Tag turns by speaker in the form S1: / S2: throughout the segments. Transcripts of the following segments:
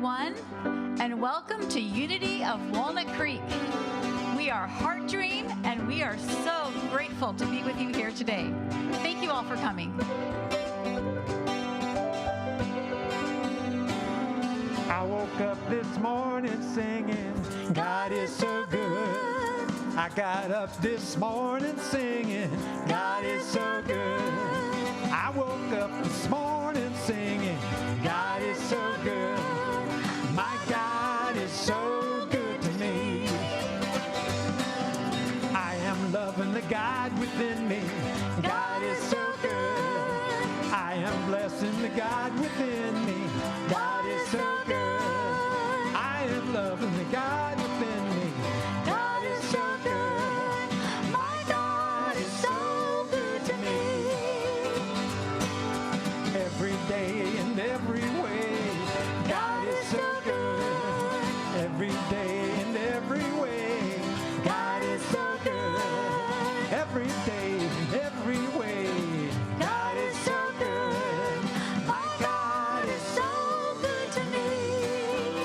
S1: everyone, and welcome to Unity of Walnut Creek. We are Heart Dream, and we are so grateful to be with you here today. Thank you all for coming.
S2: I woke up this morning singing, God is so good. I got up this morning singing, God is so good. I woke up this morning singing, God is so good. My God is so good to me. I am loving the God within me. God is so good. I am blessing the God within me. God is so good. I am loving the God within me. God is so good. My God is so good to me. Every day and every way, God is so good. Every day and every way, God is so good. Every day and every way, God is so good. My God is so good to me.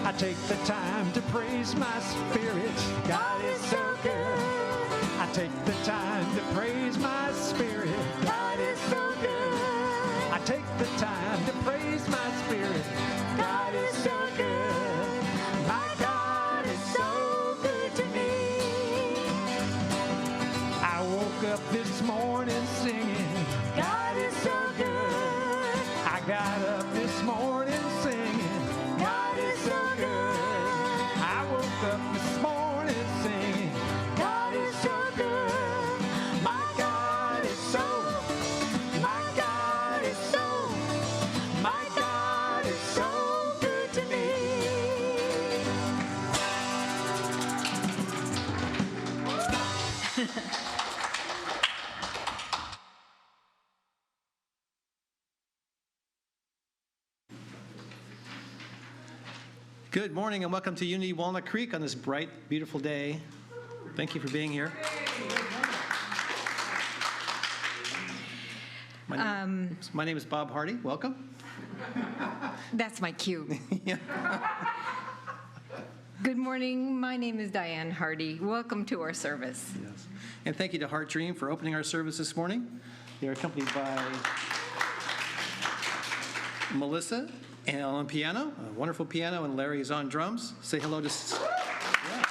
S2: I take the time to praise my spirit. God is so good. I take the time to praise my spirit. God is so good. I take the time to praise my spirit. God is so good. My God is so good to me. I woke up this morning singing, God is so good. I got up this morning singing, God is so good. I woke up this morning singing, God is so good. My God is so, my God is so, my God is so good to me.
S3: Good morning and welcome to Unity Walnut Creek on this bright, beautiful day. Thank you for being here. My name is Bob Hardy. Welcome.
S4: That's my cue.
S3: Yeah.
S4: Good morning. My name is Diane Hardy. Welcome to our service.
S3: Yes. And thank you to Heart Dream for opening our service this morning. They are accompanied by Melissa and on piano, a wonderful piano, and Larry is on drums. Say hello to... Yeah.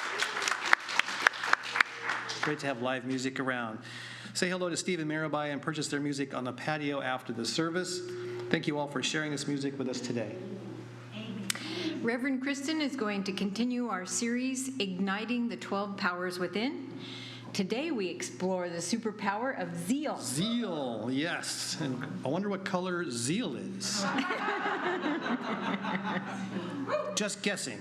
S3: Great to have live music around. Say hello to Steve and Mirabai and purchase their music on the patio after the service. Thank you all for sharing this music with us today.
S4: Reverend Kristen is going to continue our series, Igniting the 12 Powers Within. Today we explore the superpower of zeal.
S3: Zeal, yes. And I wonder what color Zeal is. Just guessing.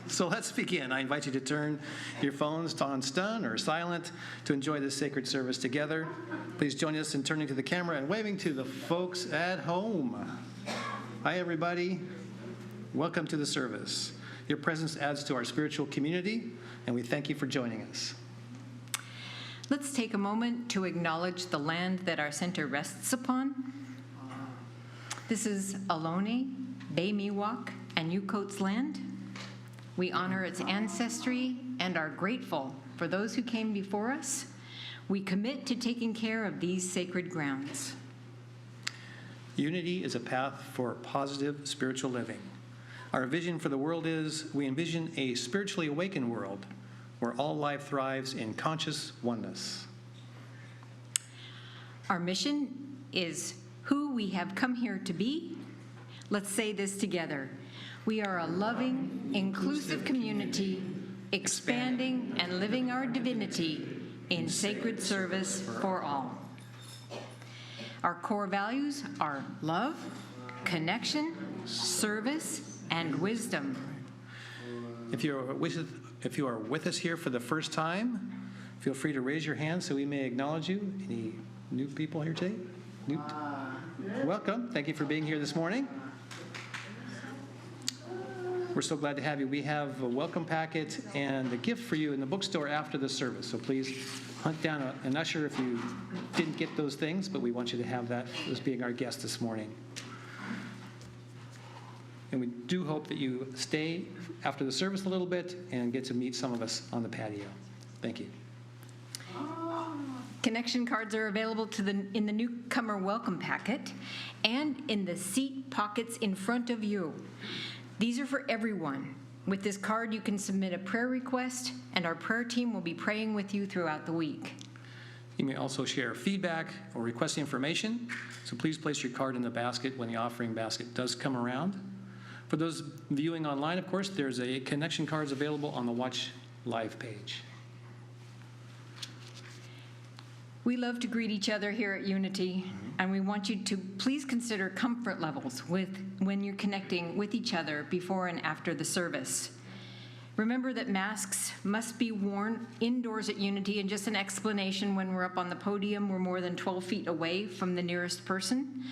S3: So let's begin. I invite you to turn your phones on stun or silent to enjoy this sacred service together. Please join us in turning to the camera and waving to the folks at home. Hi, everybody. Welcome to the service. Your presence adds to our spiritual community, and we thank you for joining us.
S4: Let's take a moment to acknowledge the land that our center rests upon. This is Ohlone, Bay Miwok, and Yuko's land. We honor its ancestry and are grateful for those who came before us. We commit to taking care of these sacred grounds.
S3: Unity is a path for positive spiritual living. Our vision for the world is we envision a spiritually awakened world where all life thrives in conscious oneness.
S4: Our mission is who we have come here to be. Let's say this together. We are a loving, inclusive community, expanding and living our divinity in sacred service for all. Our core values are love, connection, service, and wisdom.
S3: If you are with us here for the first time, feel free to raise your hand so we may acknowledge you. Any new people here today? Welcome. Thank you for being here this morning. We're so glad to have you. We have a welcome packet and a gift for you in the bookstore after the service. So please hunt down an usher if you didn't get those things, but we want you to have that as being our guest this morning. And we do hope that you stay after the service a little bit and get to meet some of us on the patio. Thank you.
S4: Connection cards are available in the newcomer welcome packet and in the seat pockets in front of you. These are for everyone. With this card, you can submit a prayer request, and our prayer team will be praying with you throughout the week.
S3: You may also share feedback or request information, so please place your card in the basket when the offering basket does come around. For those viewing online, of course, there's a connection cards available on the Watch Live page.
S4: We love to greet each other here at Unity, and we want you to please consider comfort levels when you're connecting with each other before and after the service. Remember that masks must be worn indoors at Unity, and just an explanation, when we're up on the podium, we're more than 12 feet away from the nearest person.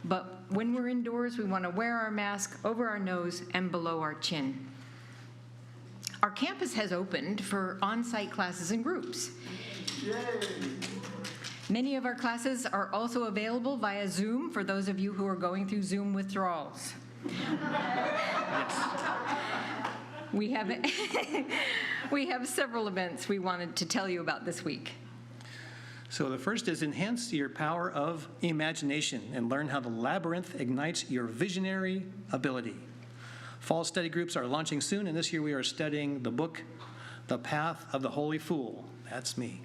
S4: But when we're indoors, we want to wear our mask over our nose and below our chin. Our campus has opened for on-site classes and groups. Yay! Many of our classes are also available via Zoom for those of you who are going through Zoom withdrawals. We have several events we wanted to tell you about this week.
S3: So the first is enhance your power of imagination and learn how the labyrinth ignites your visionary ability. Fall study groups are launching soon, and this year we are studying the book, The Path of the Holy Fool. That's me.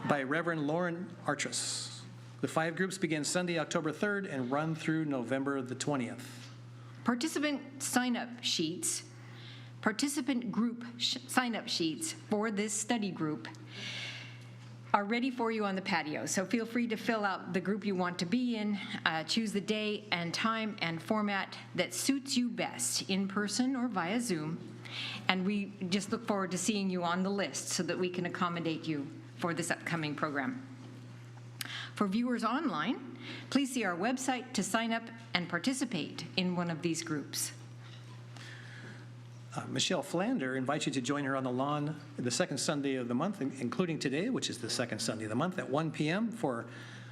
S3: By Reverend Lauren Artress. The 5 groups begin Sunday, October 3rd and run through November the 20th.
S4: Participant group sign-up sheets for this study group are ready for you on the patio. So feel free to fill out the group you want to be in, choose the day and time and format that suits you best, in person or via Zoom. And we just look forward to seeing you on the list so that we can accommodate you for this upcoming program. For viewers online, please see our website to sign up and participate in one of these groups.
S3: Michelle Flander invites you to join her on the lawn the second Sunday of the month, including today, which is the second Sunday of the month, at 1 p.m. for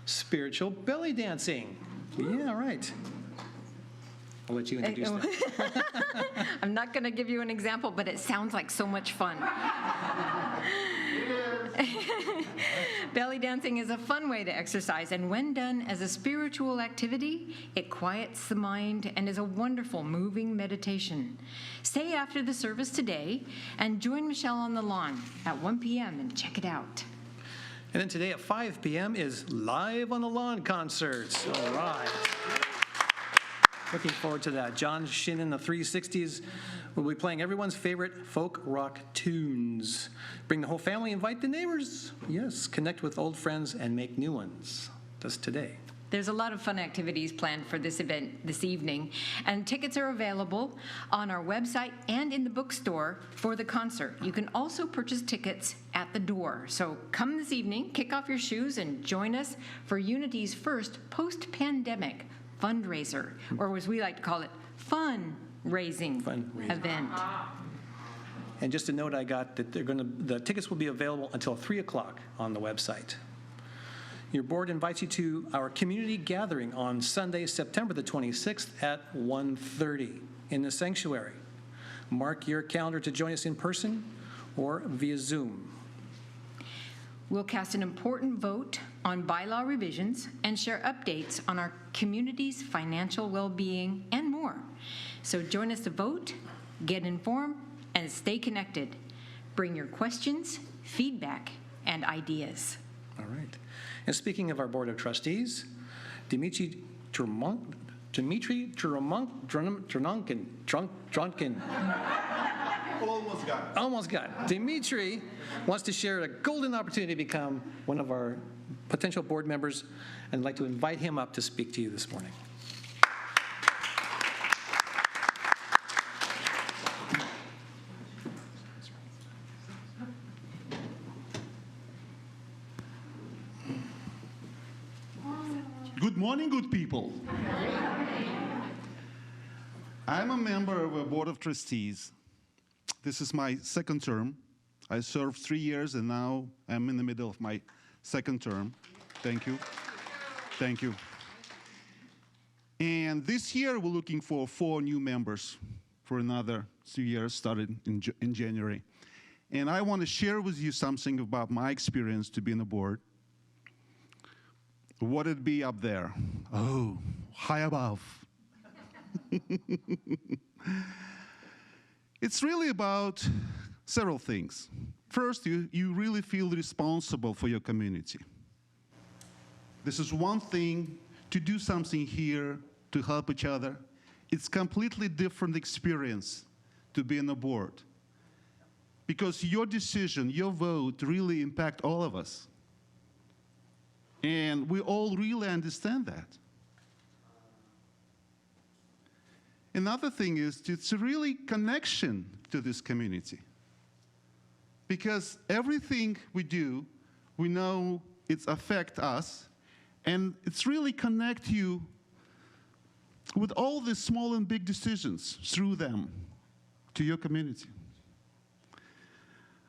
S3: spiritual belly dancing. Yeah, right. I'll let you introduce that.
S4: I'm not going to give you an example, but it sounds like so much fun. Belly dancing is a fun way to exercise, and when done as a spiritual activity, it quiets the mind and is a wonderful moving meditation. Stay after the service today and join Michelle on the lawn at 1 p.m. and check it out.
S3: And then today at 5 p.m. is Live on the Lawn concerts. All right. Looking forward to that. John Shin and the 360s will be playing everyone's favorite folk rock tunes. Bring the whole family, invite the neighbors. Yes, connect with old friends and make new ones. Just today.
S4: There's a lot of fun activities planned for this event this evening, and tickets are available on our website and in the bookstore for the concert. You can also purchase tickets at the door. So come this evening, kick off your shoes, and join us for Unity's first post-pandemic fundraiser, or as we like to call it, fundraising event.
S3: And just a note I got that the tickets will be available until 3 o'clock on the website. Your board invites you to our community gathering on Sunday, September the 26th at 1:30 in the sanctuary. Mark your calendar to join us in person or via Zoom.
S4: We'll cast an important vote on bylaw revisions and share updates on our community's financial well-being and more. So join us to vote, get informed, and stay connected. Bring your questions, feedback, and ideas.
S3: All right. And speaking of our Board of Trustees, Dimitri Drunkin. Almost got it. Dimitri wants to share a golden opportunity to become one of our potential board members, and I'd like to invite him up to speak to you this morning.
S5: Good morning, good people. I'm a member of a board of trustees. This is my second term. I served 3 years, and now I'm in the middle of my 2nd term. Thank you. Thank you. And this year, we're looking for 4 new members for another 2 years, started in January. And I want to share with you something about my experience to be on the board. What it be up there? Oh, high above. It's really about several things. First, you really feel responsible for your community. This is one thing to do something here to help each other. It's completely different experience to be on the board, because your decision, your vote really impact all of us. And we all really understand that. Another thing is it's a really connection to this community, because everything we do, we know it's affect us, and it's really connect you with all the small and big decisions through them to your community.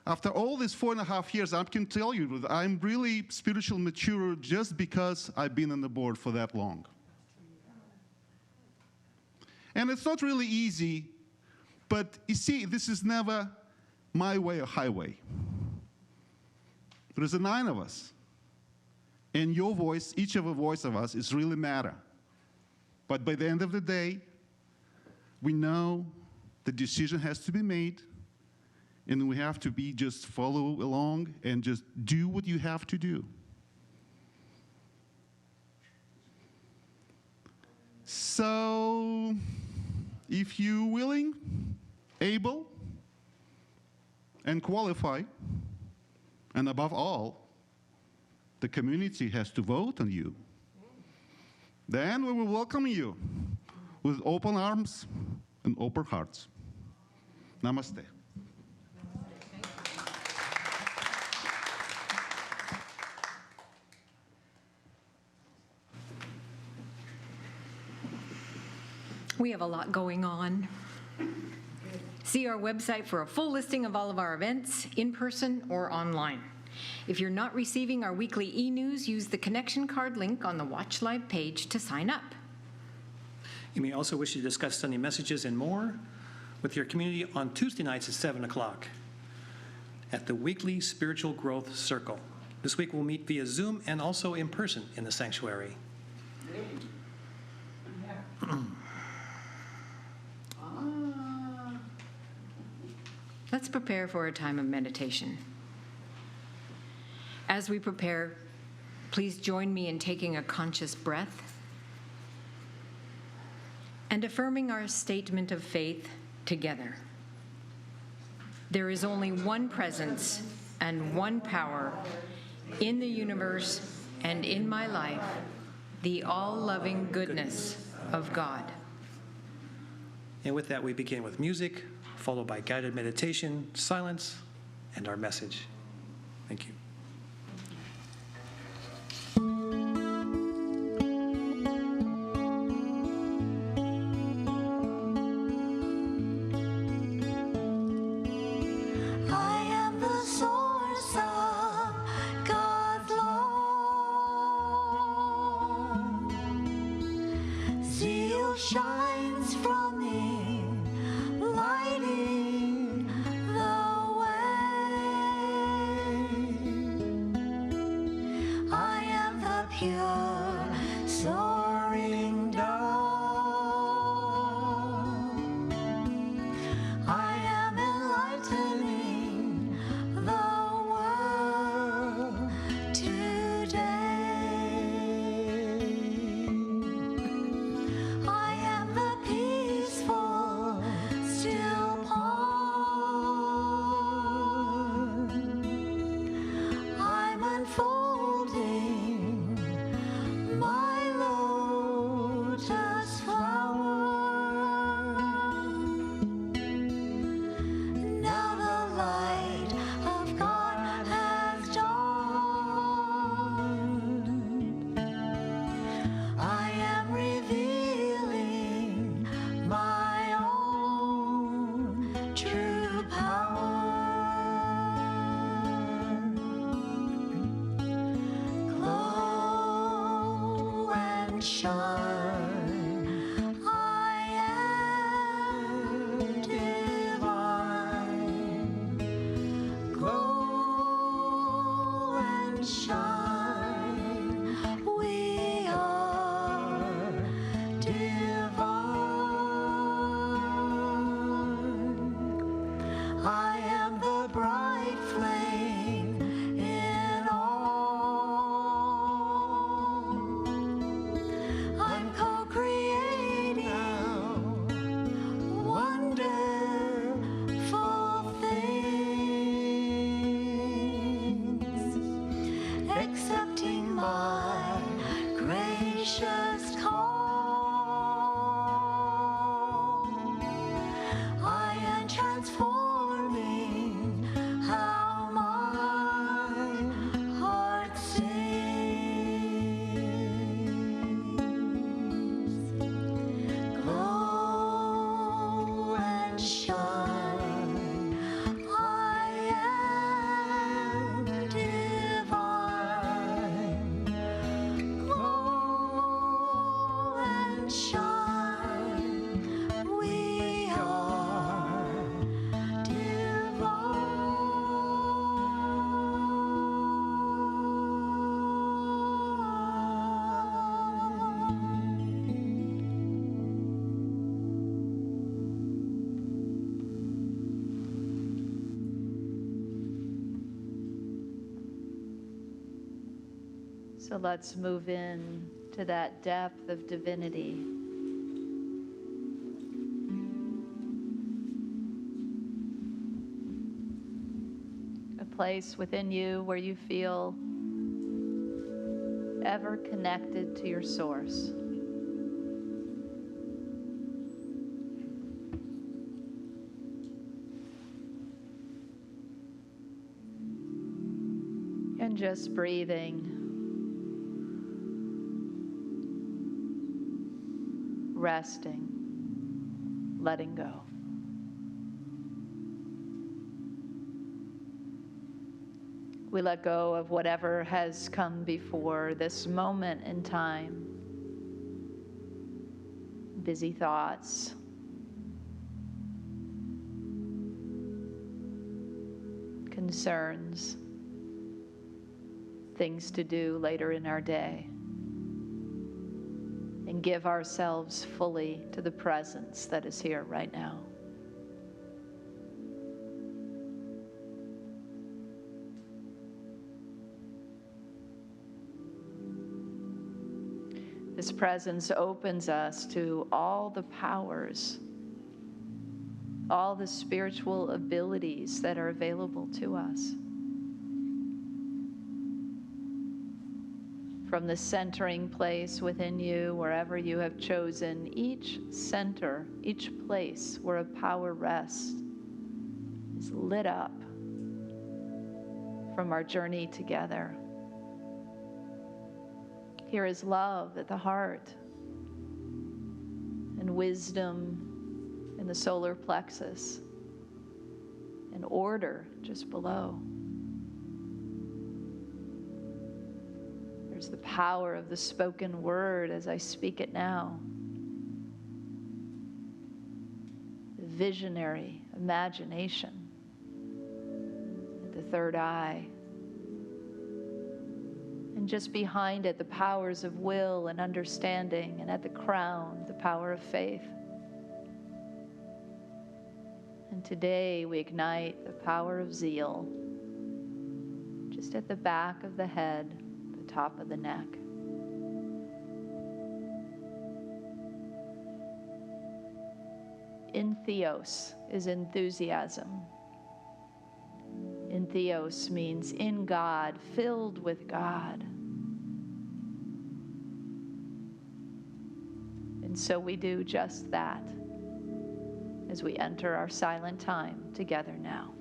S5: After all these 4.5 years, I can tell you that I'm really spiritually mature just because I've been on the board for that long. And it's not really easy, but you see, this is never my way or highway. There's 9 of us. And your voice, each of a voice of us, is really matter. But by the end of the day, we know the decision has to be made, and we have to just follow along and just do what you have to do. So, if you're willing, able, and qualify, and above all, the community has to vote on you, then we will welcome you with open arms and open hearts. Namaste.
S4: We have a lot going on. See our website for a full listing of all of our events, in person or online. If you're not receiving our weekly e-news, use the connection card link on the Watch Live page to sign up.
S3: You may also wish to discuss Sunday messages and more with your community on Tuesday nights at 7 o'clock at the weekly Spiritual Growth Circle. This week we'll meet via Zoom and also in person in the sanctuary.
S4: Let's prepare for a time of meditation. As we prepare, please join me in taking a conscious breath and affirming our statement of faith together. There is only one presence and one power in the universe and in my life, the all-loving goodness of God.
S3: And with that, we begin with music, followed by guided meditation, silence, and our message. Thank you.
S6: Zeal shines from me, lighting the way. I am the pure, soaring dove. I am enlightening the world today. I am the peaceful, still pond. I'm unfolding my lotus flower. Now the light of God has dawned. I am revealing my own true power. Glow and shine. So let's move in to that depth of divinity. A place within you where you feel ever connected to your source. And just breathing, resting, letting go. We let go of whatever has come before this moment in time. Busy thoughts, concerns, things to do later in our day, and give ourselves fully to the presence that is here right now. This presence opens us to all the powers, all the spiritual abilities that are available to us. From the centering place within you, wherever you have chosen, each center, each place where a power rests is lit up from our journey together. Here is love at the heart, and wisdom in the solar plexus, and order just below. There's the power of the spoken word as I speak it now. The visionary imagination, the third eye. And just behind it, the powers of will and understanding, and at the crown, the power of faith. And today we ignite the power of zeal, just at the back of the head, the top of the neck. Entheos is enthusiasm. Entheos means in God, filled with God. And so we do just that as we enter our silent time together now.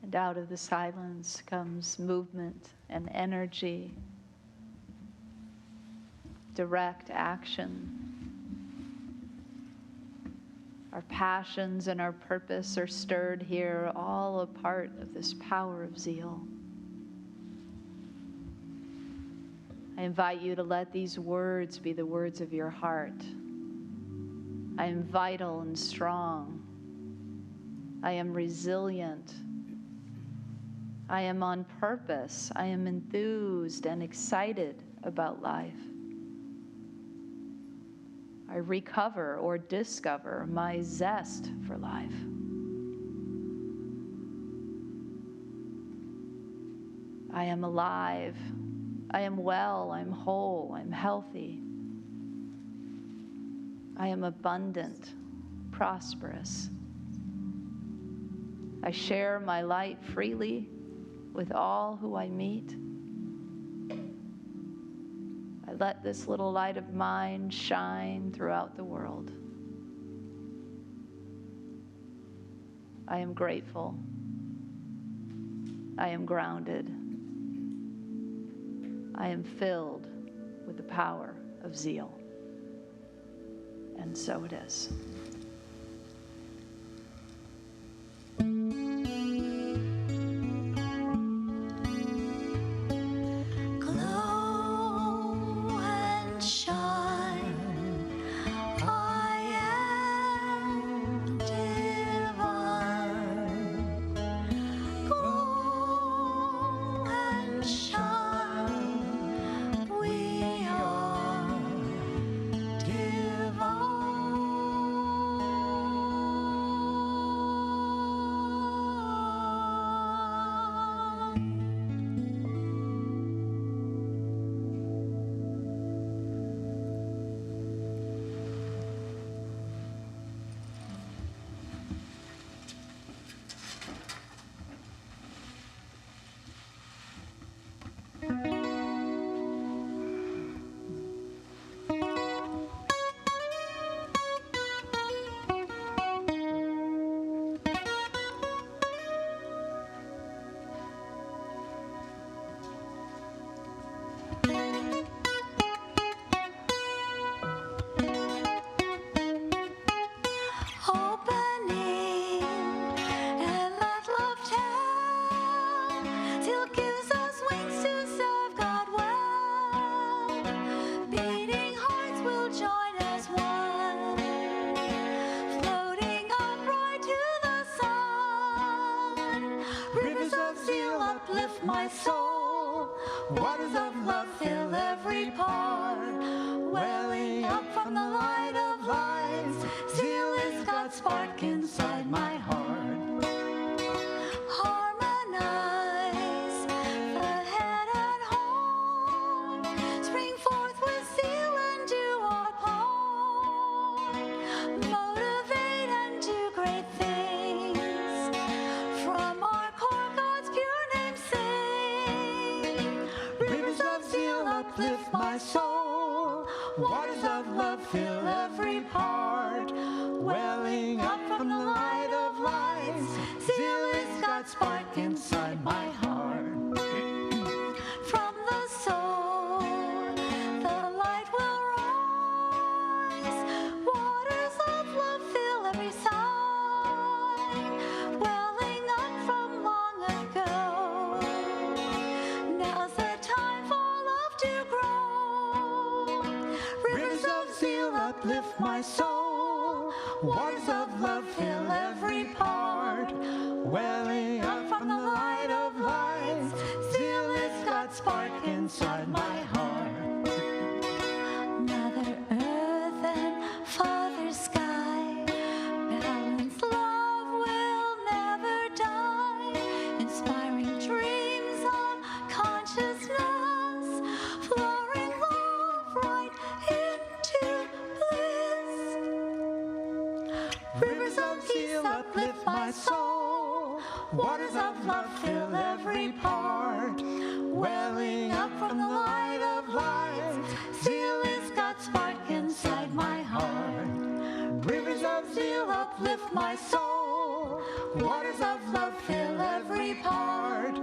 S6: And out of the silence comes movement and energy, direct action. Our passions and our purpose are stirred here, all a part of this power of zeal. I invite you to let these words be the words of your heart. I am vital and strong. I am resilient. I am on purpose. I am enthused and excited about life. I recover or discover my zest for life. I am alive. I am well. I'm whole. I'm healthy. I am abundant, prosperous. I share my light freely with all who I meet. I let this little light of mine shine throughout the world. I am grateful. I am grounded. I am filled with the power of zeal. And so it is.
S2: My soul, waters of love fill every part, welling up from the light of lights. Zeal is God's spark inside my heart. Harmonize the head and heart, spring forth with zeal and do our part, motivate and do great things from our core. God's pure name sing. Rivers of zeal uplift my soul, waters of love fill every part, welling up from the light of lights. Zeal is God's spark inside my heart. From the soul, the light will rise, waters of love fill every side, welling up from long ago. Now's the time for love to grow. Rivers of zeal uplift my soul, waters of love fill every part, welling up from the light of lights. Zeal is God's spark inside my heart. Mother Earth and Father Sky, balanced love will never die, inspiring dreams of consciousness, flowing love right into bliss. Rivers of zeal uplift my soul, waters of love fill every part, welling up from the light of lights. Zeal is God's spark inside my heart. Rivers of zeal uplift my soul, Waters of love fill every part,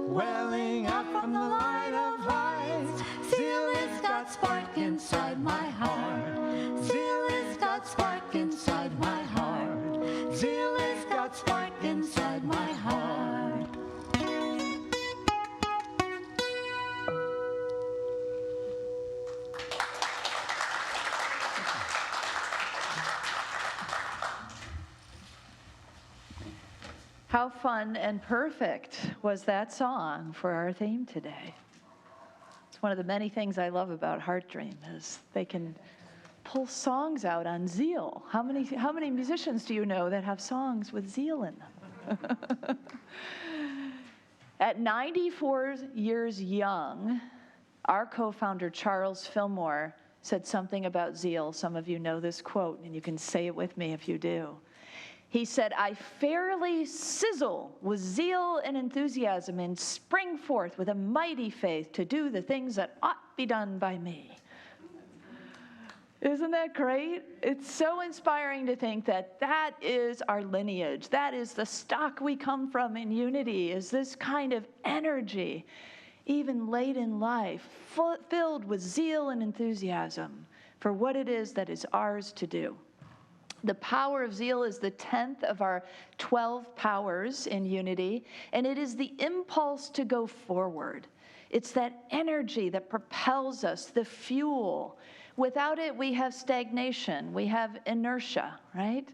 S2: welling up from the light of lights. Zeal is God's spark inside my heart. Zeal is God's spark inside my heart. Zeal is God's spark inside my heart.
S6: How fun and perfect was that song for our theme today? It's one of the many things I love about Heart Dream is they can pull songs out on Zeal. How many musicians do you know that have songs with Zeal in them? At 94 years young, our co-founder Charles Fillmore said something about Zeal. Some of you know this quote, and you can say it with me if you do. He said, "I fairly sizzle with zeal and enthusiasm and spring forth with a mighty faith to do the things that ought be done by me." Isn't that great? It's so inspiring to think that that is our lineage. That is the stock we come from in Unity, is this kind of energy, even late in life, filled with zeal and enthusiasm for what it is that is ours to do. The power of zeal is the 10th of our 12 powers in Unity, and it is the impulse to go forward. It's that energy that propels us, the fuel. Without it, we have stagnation, we have inertia, right?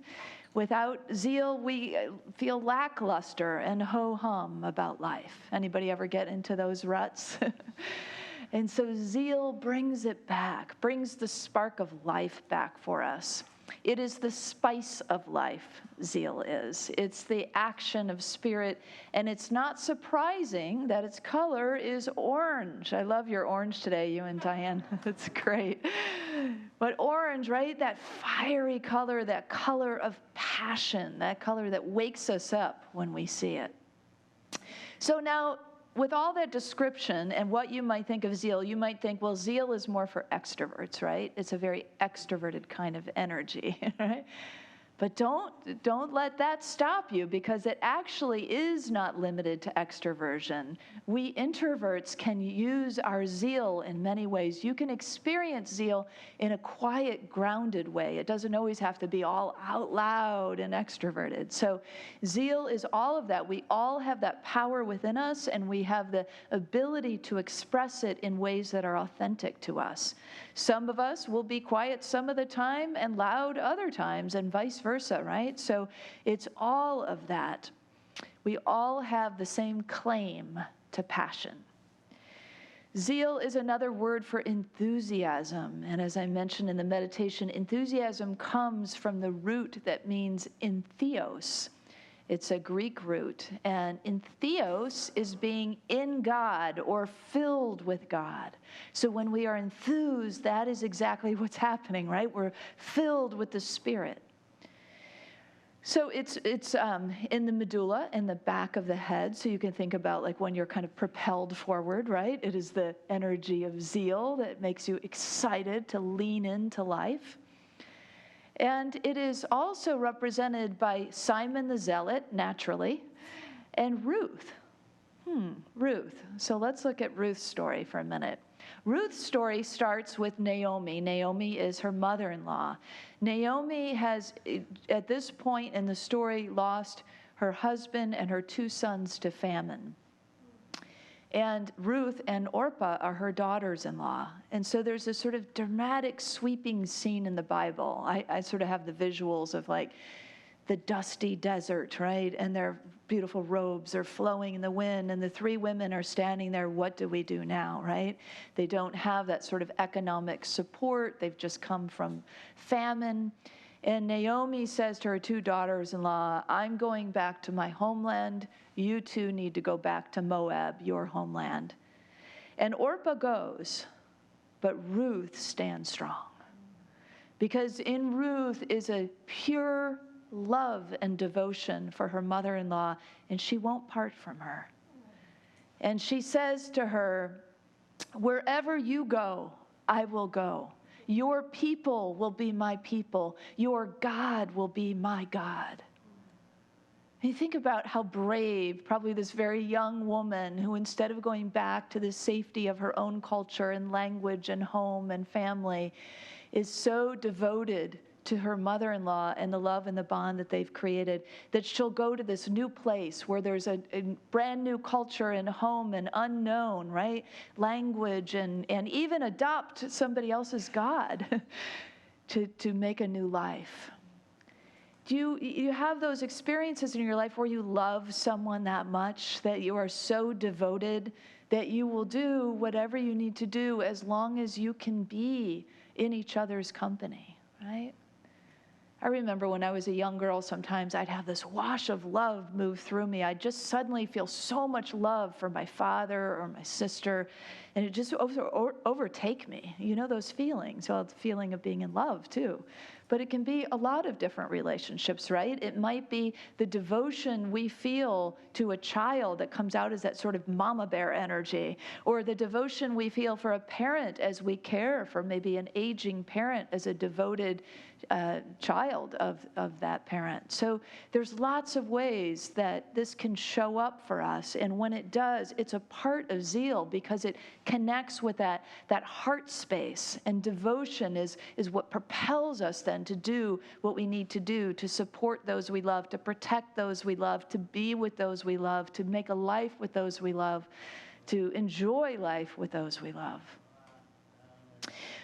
S6: Without zeal, we feel lackluster and ho-hum about life. Anybody ever get into those ruts? And so zeal brings it back, brings the spark of life back for us. It is the spice of life, zeal is. It's the action of spirit, and it's not surprising that its color is orange. I love your orange today, you and Diane. That's great. But orange, right? That fiery color, that color of passion, that color that wakes us up when we see it. So now, with all that description and what you might think of zeal, you might think, well, zeal is more for extroverts, right? It's a very extroverted kind of energy, right? But don't let that stop you, because it actually is not limited to extroversion. We introverts can use our zeal in many ways. You can experience zeal in a quiet, grounded way. It doesn't always have to be all out loud and extroverted. So zeal is all of that. We all have that power within us, and we have the ability to express it in ways that are authentic to us. Some of us will be quiet some of the time and loud other times, and vice versa, right? So it's all of that. We all have the same claim to passion. Zeal is another word for enthusiasm. And as I mentioned in the meditation, enthusiasm comes from the root that means entheos. It's a Greek root, and entheos is being in God or filled with God. So when we are enthused, that is exactly what's happening, right? We're filled with the Spirit. So it's in the medulla, in the back of the head. So you can think about like when you're kind of propelled forward, right? It is the energy of zeal that makes you excited to lean into life. And it is also represented by Simon the Zealot, naturally, and Ruth. Ruth. So let's look at Ruth's story for a minute. Ruth's story starts with Naomi. Naomi is her mother-in-law. Naomi has, at this point in the story, lost her husband and her 2 sons to famine. And Ruth and Orpah are her daughters-in-law. And so there's this sort of dramatic, sweeping scene in the Bible. I sort of have the visuals of like the dusty desert, right? And their beautiful robes are flowing in the wind, and the 3 women are standing there. What do we do now, right? They don't have that sort of economic support. They've just come from famine. And Naomi says to her 2 daughters-in-law, I'm going back to my homeland. You 2 need to go back to Moab, your homeland. And Orpah goes, but Ruth stands strong. Because in Ruth is a pure love and devotion for her mother-in-law, and she won't part from her. And she says to her, wherever you go, I will go. Your people will be my people. Your God will be my God. And you think about how brave, probably this very young woman who, instead of going back to the safety of her own culture and language and home and family, is so devoted to her mother-in-law and the love and the bond that they've created, that she'll go to this new place where there's a brand new culture and home and unknown, right? Language, and even adopt somebody else's God to make a new life. Do you have those experiences in your life where you love someone that much, that you are so devoted that you will do whatever you need to do as long as you can be in each other's company, right? I remember when I was a young girl, sometimes I'd have this wash of love move through me. I'd just suddenly feel so much love for my father or my sister, and it just overtake me. You know those feelings, well, the feeling of being in love too. But it can be a lot of different relationships, right? It might be the devotion we feel to a child that comes out as that sort of mama bear energy, or the devotion we feel for a parent as we care for maybe an aging parent as a devoted child of that parent. So there's lots of ways that this can show up for us, and when it does, it's a part of Zeal because it connects with that heart space, and devotion is what propels us then to do what we need to do to support those we love, to protect those we love, to be with those we love, to make a life with those we love, to enjoy life with those we love.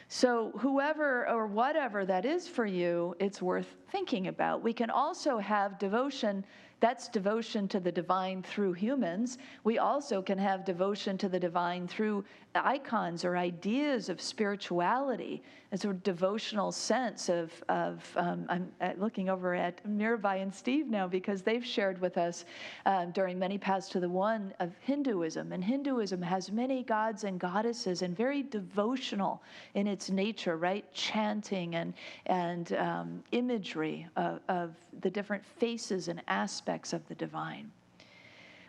S6: So whoever or whatever that is for you, it's worth thinking about. We can also have devotion. That's devotion to the divine through humans. We also can have devotion to the divine through icons or ideas of spirituality, a sort of devotional sense of I'm looking over at Mirabai and Steve now because they've shared with us during Many Paths to the One of Hinduism. And Hinduism has many gods and goddesses and very devotional in its nature, right? Chanting and imagery of the different faces and aspects of the divine.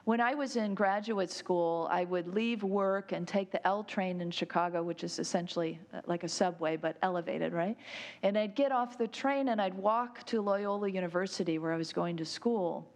S6: When I was in graduate school, I would leave work and take the L train in Chicago, which is essentially like a subway, but elevated, right? And I'd get off the train and I'd walk to Loyola University where I was going to school.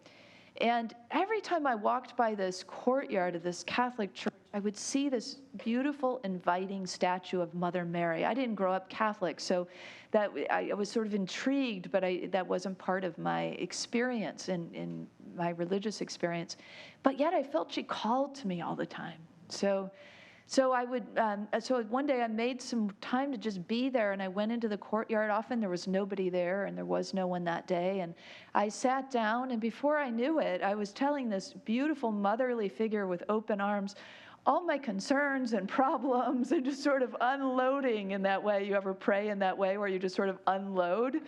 S6: And every time I walked by this courtyard of this Catholic church, I would see this beautiful, inviting statue of Mother Mary. I didn't grow up Catholic, so that I was sort of intrigued, but that wasn't part of my experience in my religious experience. But yet I felt she called to me all the time. So I would. So one day I made some time to just be there, and I went into the courtyard. Often there was nobody there, and there was no one that day. And I sat down, and before I knew it, I was telling this beautiful motherly figure with open arms all my concerns and problems, and just sort of unloading in that way. You ever pray in that way where you just sort of unload?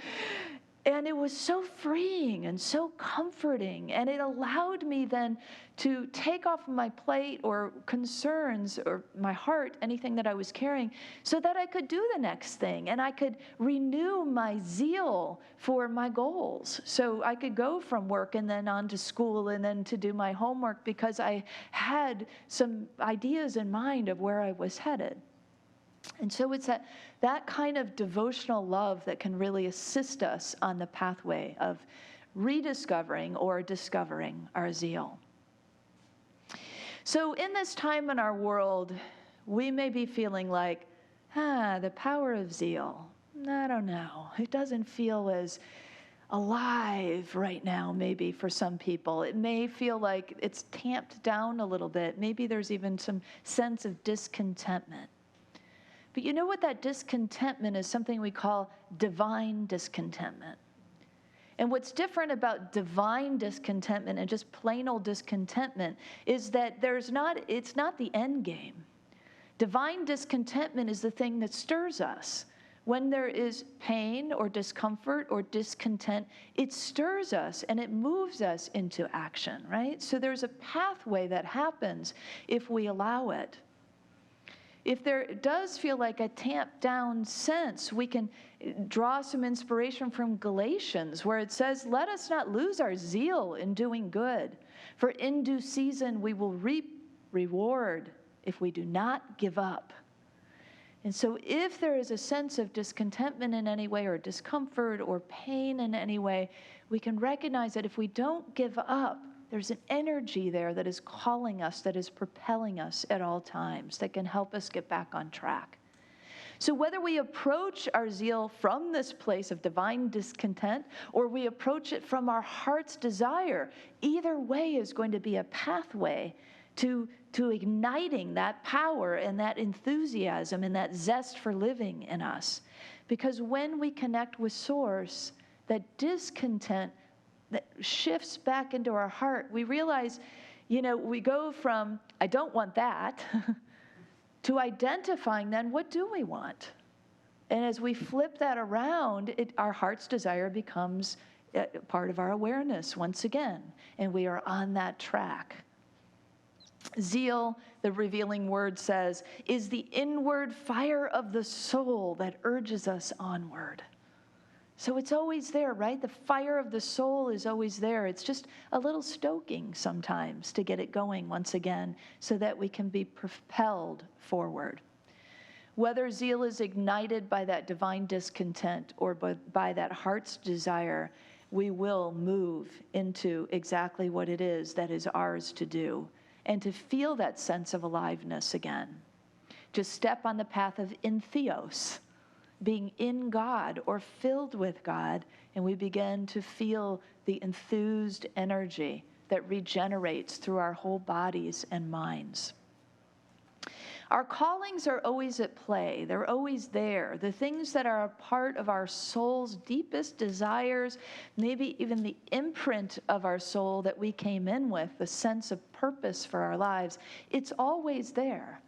S6: And it was so freeing and so comforting, and it allowed me then to take off my plate or concerns or my heart, anything that I was carrying, so that I could do the next thing, and I could renew my zeal for my goals. So I could go from work and then on to school and then to do my homework because I had some ideas in mind of where I was headed. And so it's that kind of devotional love that can really assist us on the pathway of rediscovering or discovering our zeal. So in this time in our world, we may be feeling like, the power of zeal. I don't know. It doesn't feel as alive right now, maybe for some people. It may feel like it's tamped down a little bit. Maybe there's even some sense of discontentment. But you know what that discontentment is? Something we call divine discontentment. And what's different about divine discontentment and just plain old discontentment is that it's not the end game. Divine discontentment is the thing that stirs us. When there is pain or discomfort or discontent, it stirs us and it moves us into action, right? So there's a pathway that happens if we allow it. If there does feel like a tamped down sense, we can draw some inspiration from Galatians, where it says, let us not lose our zeal in doing good, for in due season we will reap reward if we do not give up. And so if there is a sense of discontentment in any way, or discomfort or pain in any way, we can recognize that if we don't give up, there's an energy there that is calling us, that is propelling us at all times, that can help us get back on track. So whether we approach our zeal from this place of divine discontent, or we approach it from our heart's desire, either way is going to be a pathway to igniting that power and that enthusiasm and that zest for living in us. Because when we connect with Source, that discontent that shifts back into our heart, we realize, we go from, I don't want that, to identifying then, what do we want? And as we flip that around, our heart's desire becomes part of our awareness once again, and we are on that track. Zeal, the revealing word says, is the inward fire of the soul that urges us onward. So it's always there, right? The fire of the soul is always there. It's just a little stoking sometimes to get it going once again so that we can be propelled forward. Whether zeal is ignited by that divine discontent or by that heart's desire, we will move into exactly what it is that is ours to do, and to feel that sense of aliveness again. To step on the path of entheos, being in God or filled with God, and we begin to feel the enthused energy that regenerates through our whole bodies and minds. Our callings are always at play. They're always there. The things that are a part of our soul's deepest desires, maybe even the imprint of our soul that we came in with, the sense of purpose for our lives, it's always there.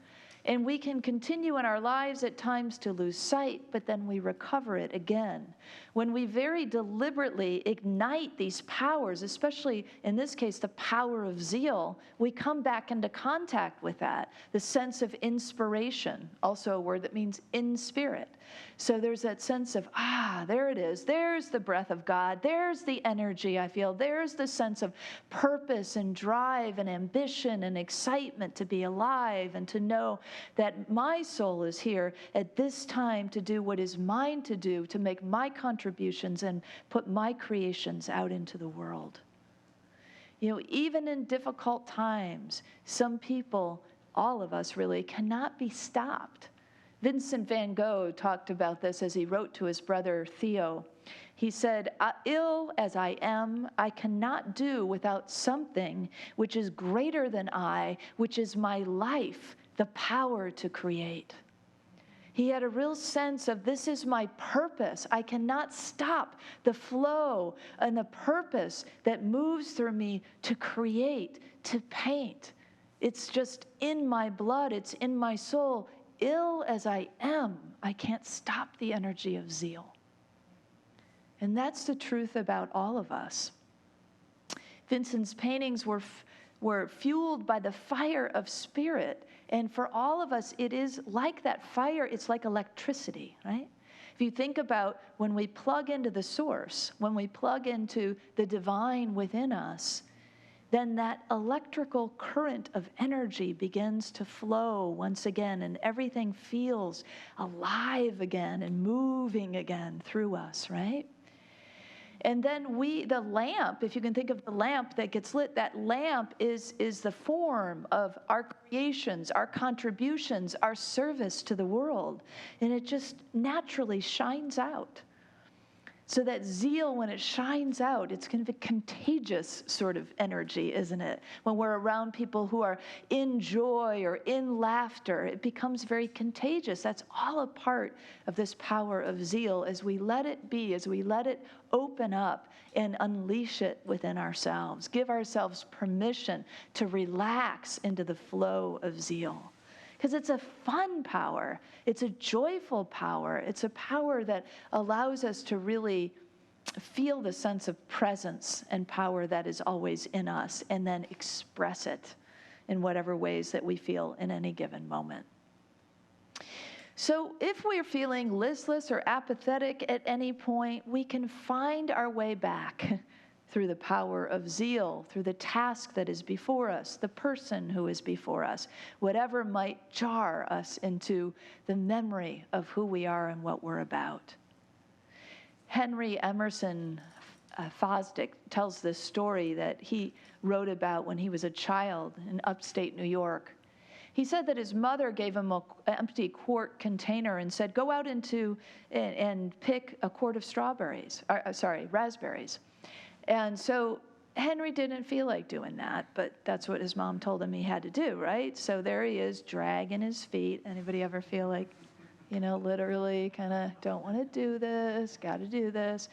S6: And we can continue in our lives at times to lose sight, but then we recover it again. When we very deliberately ignite these powers, especially in this case, the power of zeal, we come back into contact with that. The sense of inspiration, also a word that means in spirit. So there's that sense of, there it is. There's the breath of God. There's the energy I feel. There's the sense of purpose and drive and ambition and excitement to be alive and to know that my soul is here at this time to do what is mine to do, to make my contributions and put my creations out into the world. Even in difficult times, some people, all of us really, cannot be stopped. Vincent van Gogh talked about this as he wrote to his brother Theo. He said, "Ill as I am, I cannot do without something which is greater than I, which is my life, the power to create." He had a real sense of, this is my purpose. I cannot stop the flow and the purpose that moves through me to create, to paint. It's just in my blood. It's in my soul. Ill as I am, I can't stop the energy of zeal. And that's the truth about all of us. Vincent's paintings were fueled by the fire of spirit. And for all of us, it is like that fire. It's like electricity, right? If you think about when we plug into the source, when we plug into the divine within us, then that electrical current of energy begins to flow once again, and everything feels alive again and moving again through us, right? And then the lamp, if you can think of the lamp that gets lit, that lamp is the form of our creations, our contributions, our service to the world. And it just naturally shines out. So that zeal, when it shines out, it's kind of a contagious sort of energy, isn't it? When we're around people who are in joy or in laughter, it becomes very contagious. That's all a part of this power of zeal as we let it be, as we let it open up and unleash it within ourselves. Give ourselves permission to relax into the flow of zeal. Because it's a fun power. It's a joyful power. It's a power that allows us to really feel the sense of presence and power that is always in us, and then express it in whatever ways that we feel in any given moment. So if we're feeling listless or apathetic at any point, we can find our way back through the power of zeal, through the task that is before us, the person who is before us, whatever might jar us into the memory of who we are and what we're about. Henry Emerson Fosdick tells this story that he wrote about when he was a child in upstate New York. He said that his mother gave him an empty quart container and said, go out and pick a quart of raspberries. And so Henry didn't feel like doing that, but that's what his mom told him he had to do, right? So there he is, dragging his feet. Anybody ever feel like, literally kind of don't want to do this, got to do this?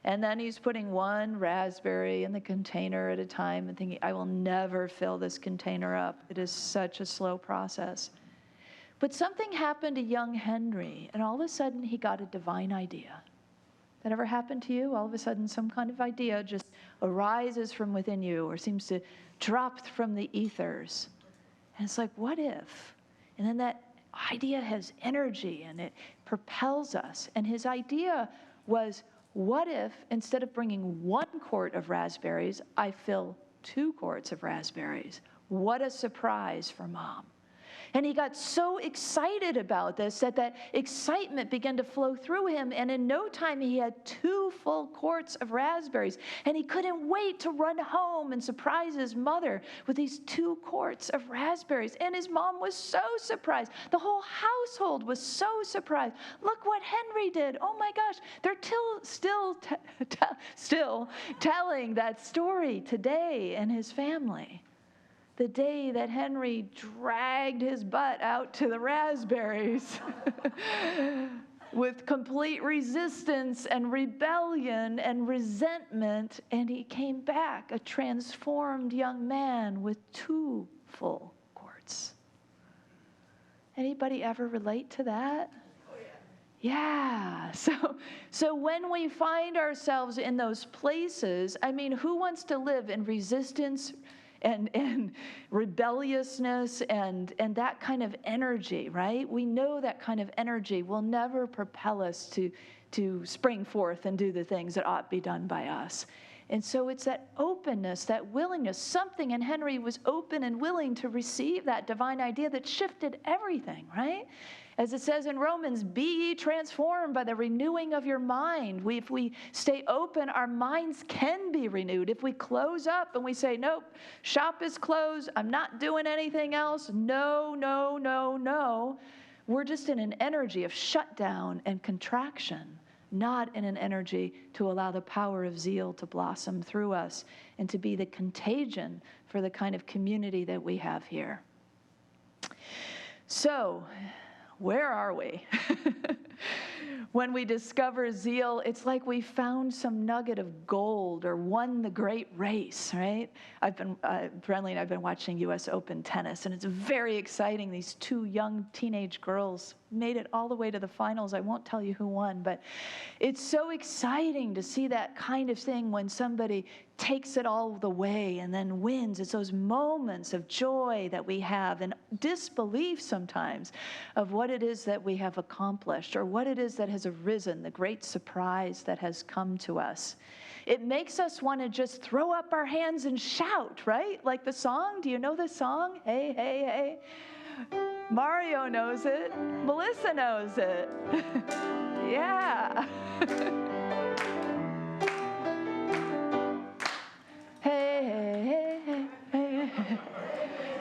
S6: And then he's putting one raspberry in the container at a time and thinking, I will never fill this container up. It is such a slow process. But something happened to young Henry, and all of a sudden he got a divine idea. That ever happened to you? All of a sudden some kind of idea just arises from within you or seems to drop from the ethers. And it's like, what if? And then that idea has energy and it propels us. And his idea was, what if instead of bringing 1 quart of raspberries, I fill 2 quarts of raspberries? What a surprise for Mom. And he got so excited about this that excitement began to flow through him. And in no time, he had 2 full quarts of raspberries. And he couldn't wait to run home and surprise his mother with these 2 quarts of raspberries. And his mom was so surprised. The whole household was so surprised. Look what Henry did. Oh my gosh. They're still telling that story today in his family. The day that Henry dragged his butt out to the raspberries with complete resistance and rebellion and resentment, and he came back a transformed young man with 2 full quarts. Anybody ever relate to that? Yeah. So when we find ourselves in those places, who wants to live in resistance and rebelliousness and that kind of energy, right? We know that kind of energy will never propel us to spring forth and do the things that ought to be done by us. And so it's that openness, that willingness. Something in Henry was open and willing to receive that divine idea that shifted everything, right? As it says in Romans, be ye transformed by the renewing of your mind. If we stay open, our minds can be renewed. If we close up and we say, nope, shop is closed, I'm not doing anything else, no, no, no, no, we're just in an energy of shutdown and contraction, not in an energy to allow the power of zeal to blossom through us and to be the contagion for the kind of community that we have here. So, where are we? When we discover zeal, it's like we found some nugget of gold or won the great race, right? Brenly and I've been watching U.S. Open tennis, and it's very exciting. These 2 young teenage girls made it all the way to the finals. I won't tell you who won, but it's so exciting to see that kind of thing when somebody takes it all the way and then wins. It's those moments of joy that we have and disbelief sometimes of what it is that we have accomplished or what it is that has arisen, the great surprise that has come to us. It makes us want to just throw up our hands and shout, right? Like the song. Do you know the song? Hey, hey, hey. Mario knows it. Melissa knows it. Yeah. Hey, hey, hey, hey.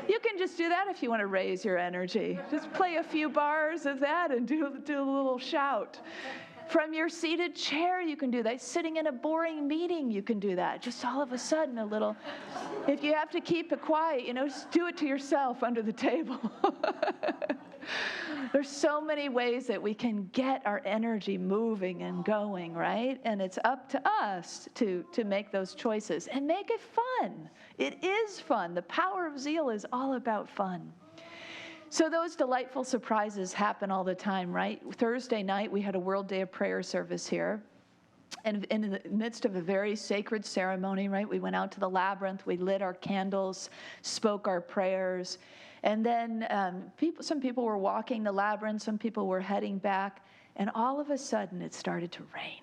S6: You can just do that if you want to raise your energy. Just play a few bars of that and do a little shout. From your seated chair, you can do that. Sitting in a boring meeting, you can do that. Just all of a sudden, a little. If you have to keep it quiet, just do it to yourself under the table. There's so many ways that we can get our energy moving and going, right? And it's up to us to make those choices and make it fun. It is fun. The power of zeal is all about fun. So those delightful surprises happen all the time, right? Thursday night, we had a World Day of Prayer service here. And in the midst of a very sacred ceremony, right, we went out to the labyrinth, we lit our candles, spoke our prayers. And then some people were walking the labyrinth, some people were heading back, and all of a sudden it started to rain.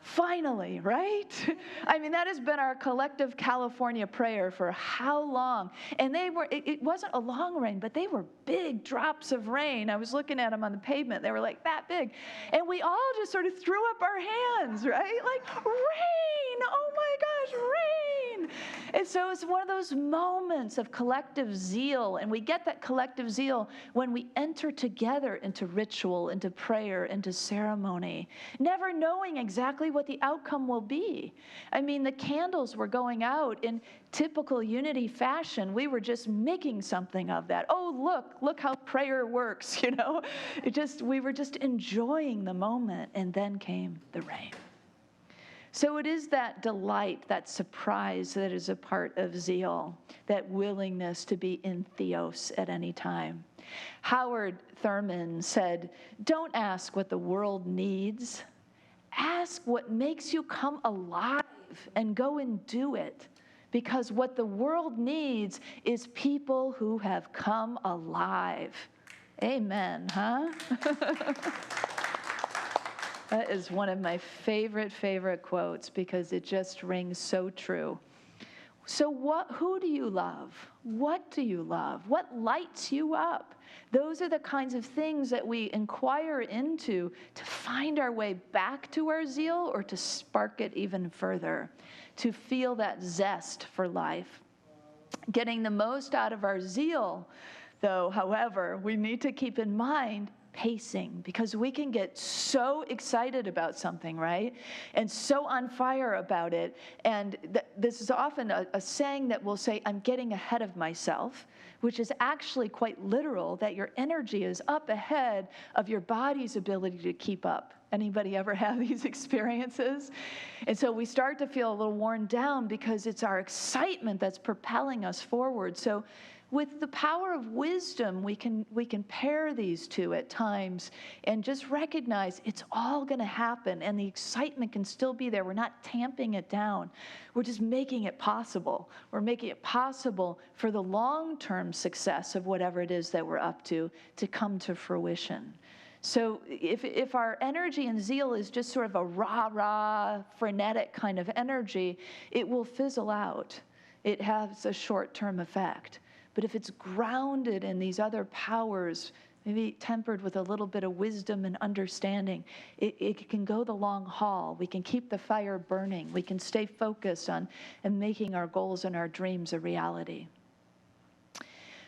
S6: Finally, right? I mean, that has been our collective California prayer for how long? And it wasn't a long rain, but they were big drops of rain. I was looking at them on the pavement. They were like that big. And we all just sort of threw up our hands, right? Like, rain! Oh my gosh, rain! And so it's one of those moments of collective zeal. And we get that collective zeal when we enter together into ritual, into prayer, into ceremony, never knowing exactly what the outcome will be. I mean, the candles were going out in typical Unity fashion. We were just making something of that. Oh, look how prayer works, you know? We were just enjoying the moment, and then came the rain. So it is that delight, that surprise that is a part of zeal, that willingness to be in theos at any time. Howard Thurman said, "Don't ask what the world needs. Ask what makes you come alive and go and do it. Because what the world needs is people who have come alive." Amen, huh? That is one of my favorite quotes because it just rings so true. So who do you love? What do you love? What lights you up? Those are the kinds of things that we inquire into to find our way back to our zeal or to spark it even further, to feel that zest for life. Getting the most out of our zeal, though, however, we need to keep in mind pacing, because we can get so excited about something, right? And so on fire about it. And this is often a saying that will say, "I'm getting ahead of myself," which is actually quite literal, that your energy is up ahead of your body's ability to keep up. Anybody ever have these experiences? And so we start to feel a little worn down because it's our excitement that's propelling us forward. So with the power of wisdom, we can pair these two at times and just recognize it's all going to happen, and the excitement can still be there. We're not tamping it down. We're just making it possible. We're making it possible for the long-term success of whatever it is that we're up to come to fruition. So if our energy and zeal is just sort of a rah-rah, frenetic kind of energy, it will fizzle out. It has a short-term effect. But if it's grounded in these other powers, maybe tempered with a little bit of wisdom and understanding, it can go the long haul. We can keep the fire burning. We can stay focused on and making our goals and our dreams a reality.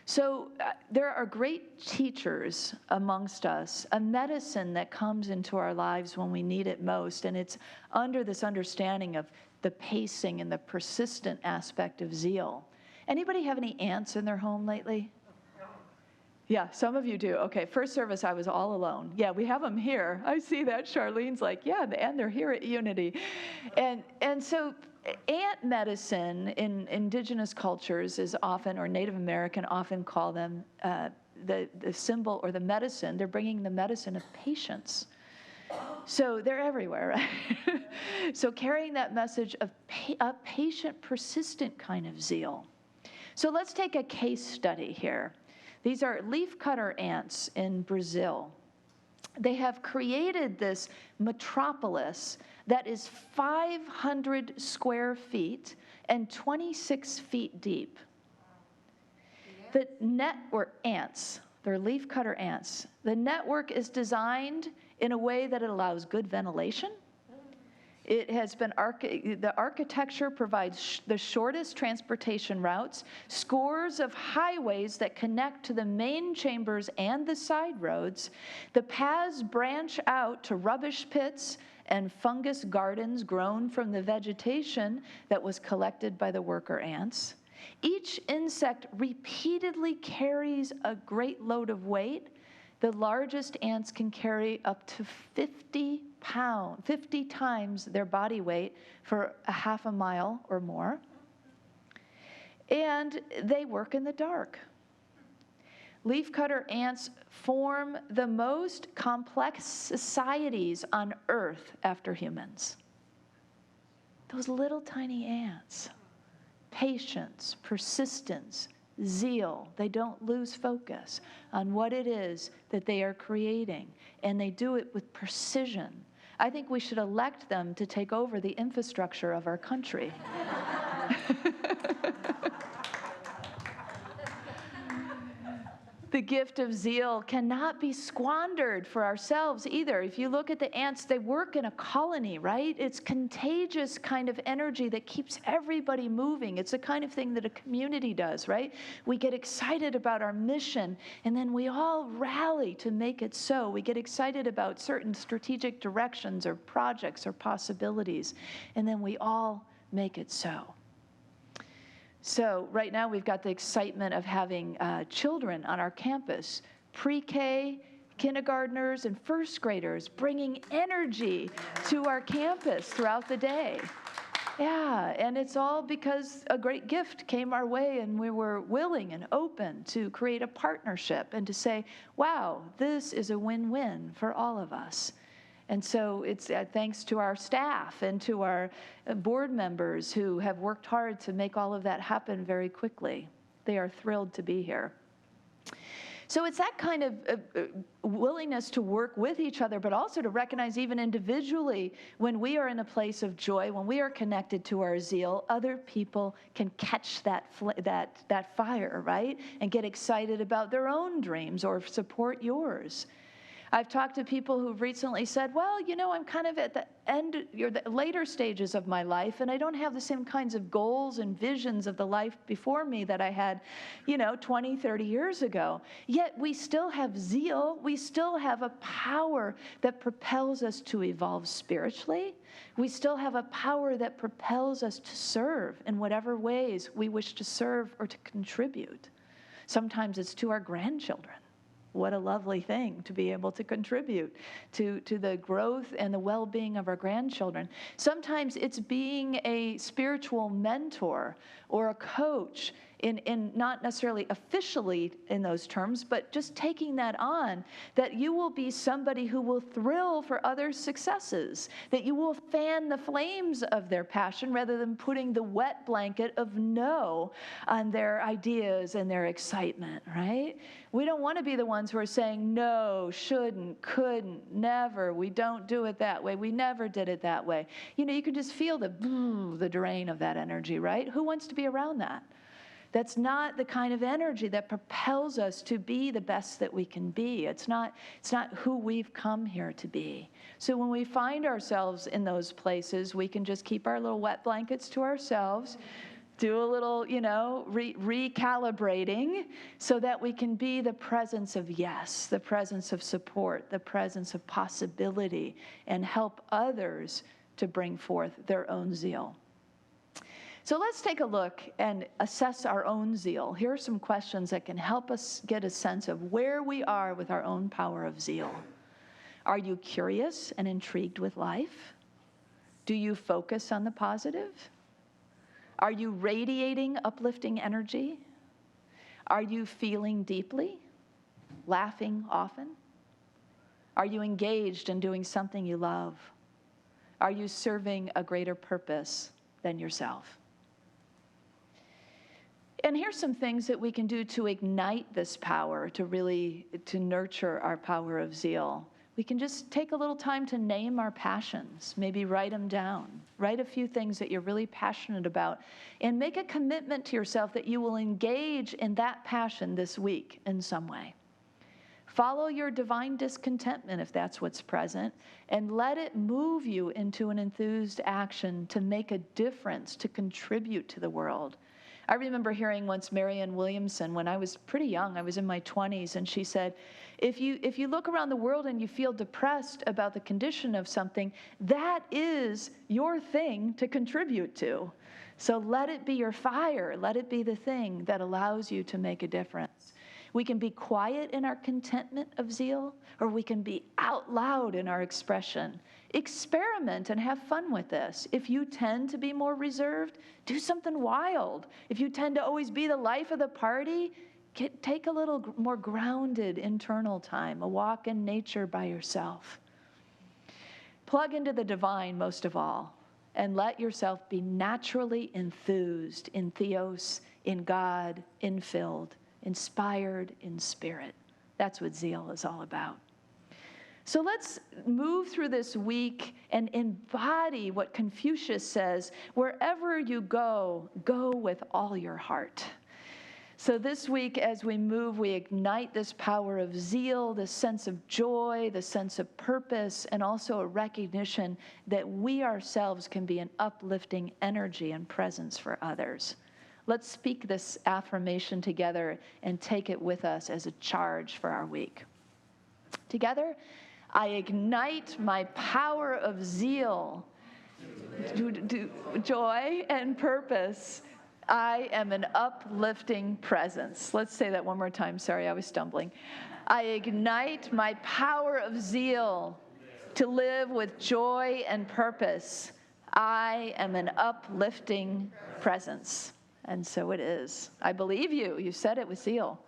S6: So there are great teachers amongst us, a medicine that comes into our lives when we need it most, and it's under this understanding of the pacing and the persistent aspect of zeal. Anybody have any ants in their home lately? Yeah, some of you do. Okay, first service, I was all alone. Yeah, we have them here. I see that. Charlene's like, yeah, and they're here at Unity. And so ant medicine in indigenous cultures is often, or Native American often call them the symbol or the medicine. They're bringing the medicine of patience. So they're everywhere, right? So carrying that message of a patient, persistent kind of zeal. So let's take a case study here. These are leafcutter ants in Brazil. They have created this metropolis that is 500 square feet and 26 feet deep. The network ants, they're leafcutter ants. The network is designed in a way that it allows good ventilation. It has been, the architecture provides the shortest transportation routes, scores of highways that connect to the main chambers and the side roads. The paths branch out to rubbish pits and fungus gardens grown from the vegetation that was collected by the worker ants. Each insect repeatedly carries a great load of weight. The largest ants can carry up to 50 times their body weight for a half a mile or more. And they work in the dark. Leafcutter ants form the most complex societies on Earth after humans. Those little tiny ants. Patience, persistence, zeal. They don't lose focus on what it is that they are creating, and they do it with precision. I think we should elect them to take over the infrastructure of our country. The gift of zeal cannot be squandered for ourselves either. If you look at the ants, they work in a colony, right? It's contagious kind of energy that keeps everybody moving. It's the kind of thing that a community does, right? We get excited about our mission, and then we all rally to make it so. We get excited about certain strategic directions or projects or possibilities, and then we all make it so. So right now we've got the excitement of having children on our campus, pre-K, kindergartners, and first graders bringing energy to our campus throughout the day. Yeah, and it's all because a great gift came our way and we were willing and open to create a partnership and to say, wow, this is a win-win for all of us. And so it's thanks to our staff and to our board members who have worked hard to make all of that happen very quickly. They are thrilled to be here. So it's that kind of willingness to work with each other, but also to recognize even individually when we are in a place of joy, when we are connected to our zeal, other people can catch that fire, right? And get excited about their own dreams or support yours. I've talked to people who've recently said, well, you know, I'm kind of at the end, or the later stages of my life, and I don't have the same kinds of goals and visions of the life before me that I had, 20, 30 years ago. Yet we still have zeal. We still have a power that propels us to evolve spiritually. We still have a power that propels us to serve in whatever ways we wish to serve or to contribute. Sometimes it's to our grandchildren. What a lovely thing to be able to contribute to the growth and the well-being of our grandchildren. Sometimes it's being a spiritual mentor or a coach in not necessarily officially in those terms, but just taking that on, that you will be somebody who will thrill for others' successes, that you will fan the flames of their passion rather than putting the wet blanket of no on their ideas and their excitement, right? We don't want to be the ones who are saying no, shouldn't, couldn't, never, we don't do it that way, we never did it that way. You can just feel the drain of that energy, right? Who wants to be around that? That's not the kind of energy that propels us to be the best that we can be. It's not who we've come here to be. So when we find ourselves in those places, we can just keep our little wet blankets to ourselves, do a little, recalibrating so that we can be the presence of yes, the presence of support, the presence of possibility, and help others to bring forth their own zeal. So let's take a look and assess our own zeal. Here are some questions that can help us get a sense of where we are with our own power of zeal. Are you curious and intrigued with life? Do you focus on the positive? Are you radiating uplifting energy? Are you feeling deeply? Laughing often? Are you engaged in doing something you love? Are you serving a greater purpose than yourself? And here's some things that we can do to ignite this power, to nurture our power of zeal. We can just take a little time to name our passions, maybe write them down. Write a few things that you're really passionate about, and make a commitment to yourself that you will engage in that passion this week in some way. Follow your divine discontentment if that's what's present, and let it move you into an enthused action to make a difference, to contribute to the world. I remember hearing once Marianne Williamson, when I was pretty young, I was in my 20s, and she said, if you look around the world and you feel depressed about the condition of something, that is your thing to contribute to. So let it be your fire. Let it be the thing that allows you to make a difference. We can be quiet in our contentment of zeal, or we can be out loud in our expression. Experiment and have fun with this. If you tend to be more reserved, do something wild. If you tend to always be the life of the party, take a little more grounded internal time, a walk in nature by yourself. Plug into the divine most of all, and let yourself be naturally enthused in theos, in God, infilled, inspired in spirit. That's what zeal is all about. So let's move through this week and embody what Confucius says, wherever you go, go with all your heart. So this week, as we move, we ignite this power of zeal, this sense of joy, the sense of purpose, and also a recognition that we ourselves can be an uplifting energy and presence for others. Let's speak this affirmation together and take it with us as a charge for our week. Together, I ignite my power of zeal, joy, and purpose. I am an uplifting presence. Let's say that one more time. Sorry, I was stumbling. I ignite my power of zeal to live with joy and purpose. I am an uplifting presence. And so it is. I believe you. You said it with zeal.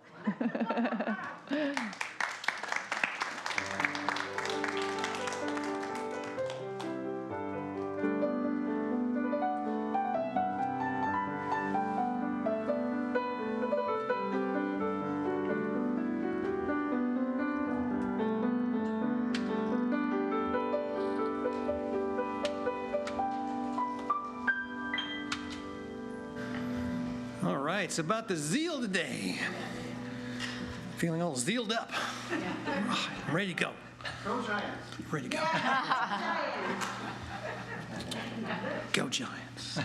S3: All right, it's about the zeal today. Feeling all zealed up. I'm ready to go.
S2: Go Giants.
S3: Ready to go. Go Giants.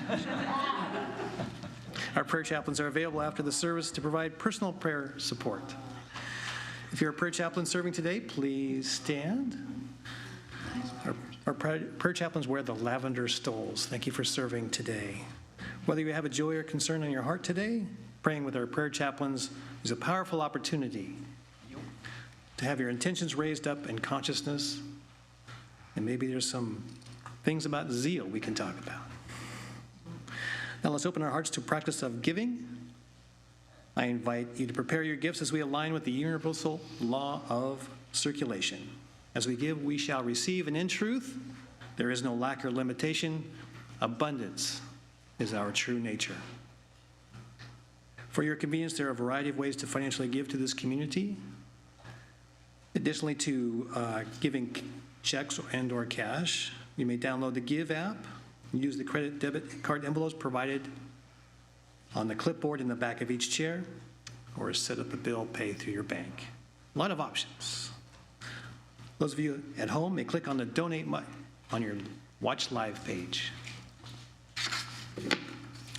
S3: Our prayer chaplains are available after the service to provide personal prayer support. If you're a prayer chaplain serving today, please stand. Our prayer chaplains wear the lavender stoles. Thank you for serving today. Whether you have a joy or concern on your heart today, praying with our prayer chaplains is a powerful opportunity to have your intentions raised up in consciousness, and maybe there's some things about zeal we can talk about. Now let's open our hearts to a practice of giving. I invite you to prepare your gifts as we align with the universal law of circulation. As we give, we shall receive, and in truth, there is no lack or limitation. Abundance is our true nature. For your convenience, there are a variety of ways to financially give to this community. Additionally to giving checks and/or cash, you may download the Give app, use the credit debit card envelopes provided on the clipboard in the back of each chair, or set up a bill pay through your bank. A lot of options. Those of you at home may click on the Donate on your Watch Live page.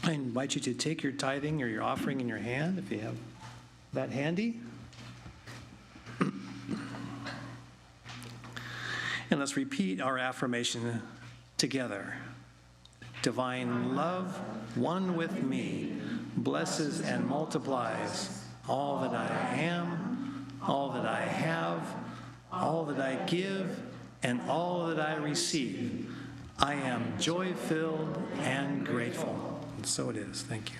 S3: I invite you to take your tithing or your offering in your hand, if you have that handy. And let's repeat our affirmation together. Divine love, one with me, blesses and multiplies all that I am, all that I have, all that I give, and all that I receive. I am joy-filled and grateful. And so it is. Thank you.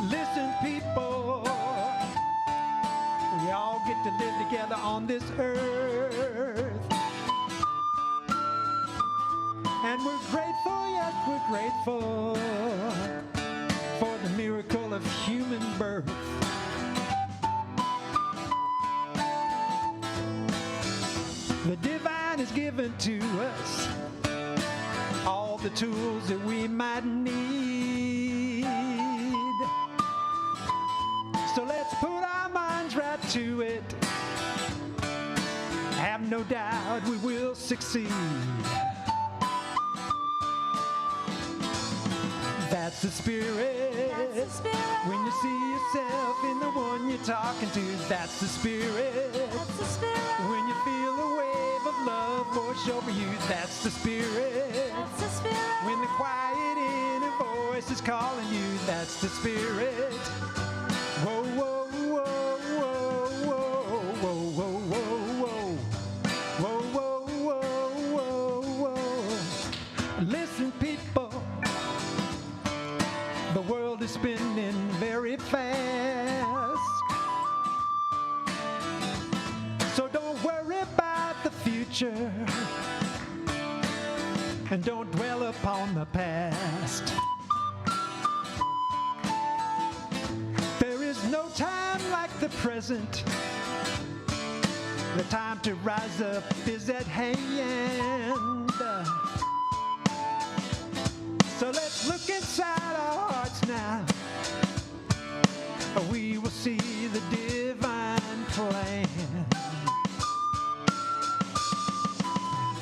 S2: Listen, people, we all get to live together on this earth. And we're grateful, yes, we're grateful for the miracle of human birth. The divine is given to us all the tools that we might need. So let's put our minds right to it. Have no doubt we will succeed. That's the spirit.
S7: That's the spirit.
S2: When you see yourself in the one you're talking to, that's the spirit.
S7: That's the spirit.
S2: When you feel a wave of love wash over you, that's the spirit.
S7: That's the spirit.
S2: When the quiet inner voice is calling you, that's the spirit. Whoa, whoa, whoa, whoa, whoa, whoa, whoa, whoa, whoa. Whoa, whoa, whoa, whoa, whoa. Listen, people. The world is spinning very fast. So don't worry about the future, and don't dwell upon the past. There is no time like the present. The time to rise up is at hand. So let's look inside our hearts now. We will see the divine plan.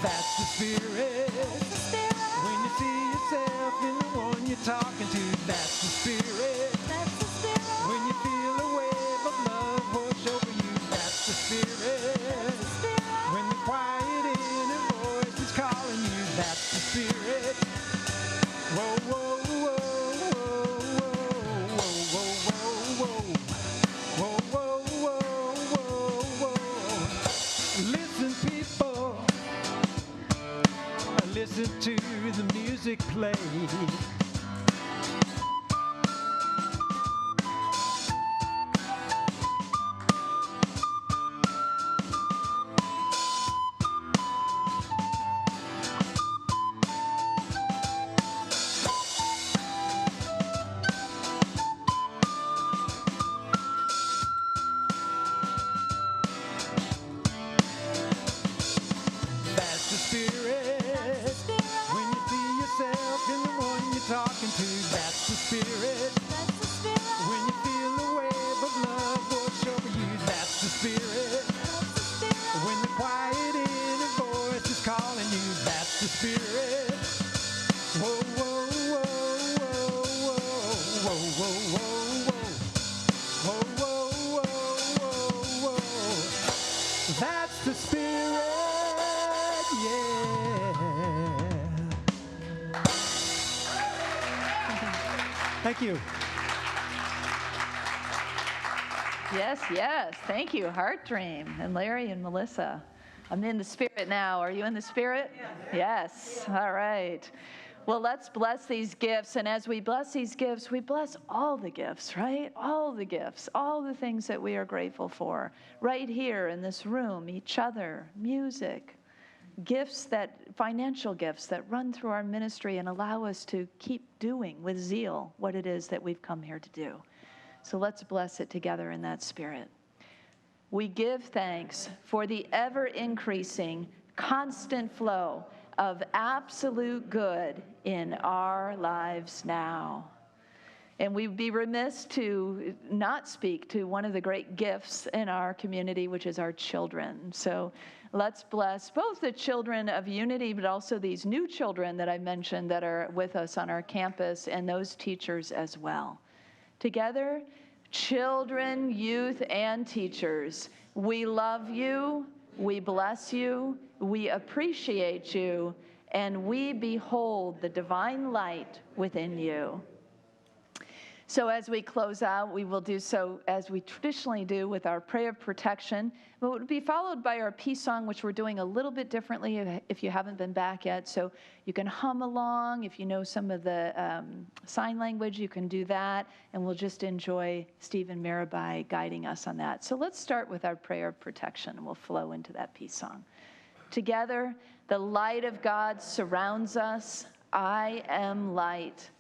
S2: That's the spirit. When you see yourself in the one you're talking to, that's the spirit. When you feel a wave of love wash over you, that's the spirit. When the quiet inner voice is calling you, that's the spirit. Whoa, whoa, whoa, whoa, whoa, whoa, whoa, whoa, whoa, whoa, whoa. Listen, people, listen to the music play. Thank you.
S6: Yes, yes. Thank you, Heart Dream, and Larry and Melissa. I'm in the spirit now. Are you in the spirit? Yes. All right. Well, let's bless these gifts. And as we bless these gifts, we bless all the gifts, right? All the gifts, all the things that we are grateful for right here in this room, each other, music, gifts financial gifts that run through our ministry and allow us to keep doing with zeal what it is that we've come here to do. So let's bless it together in that spirit. We give thanks for the ever-increasing, constant flow of absolute good in our lives now. And we'd be remiss to not speak to one of the great gifts in our community, which is our children. So let's bless both the children of Unity, but also these new children that I mentioned that are with us on our campus, and those teachers as well. Together, children, youth, and teachers, we love you, we bless you, we appreciate you, and we behold the divine light within you. So as we close out, we will do so as we traditionally do with our prayer of protection. It would be followed by our peace song, which we're doing a little bit differently if you haven't been back yet. So you can hum along. If you know some of the sign language, you can do that. And we'll just enjoy Steve and Mirabai guiding us on that. So let's start with our prayer of protection, and we'll flow into that peace song. Together, the light of God surrounds us. I am light.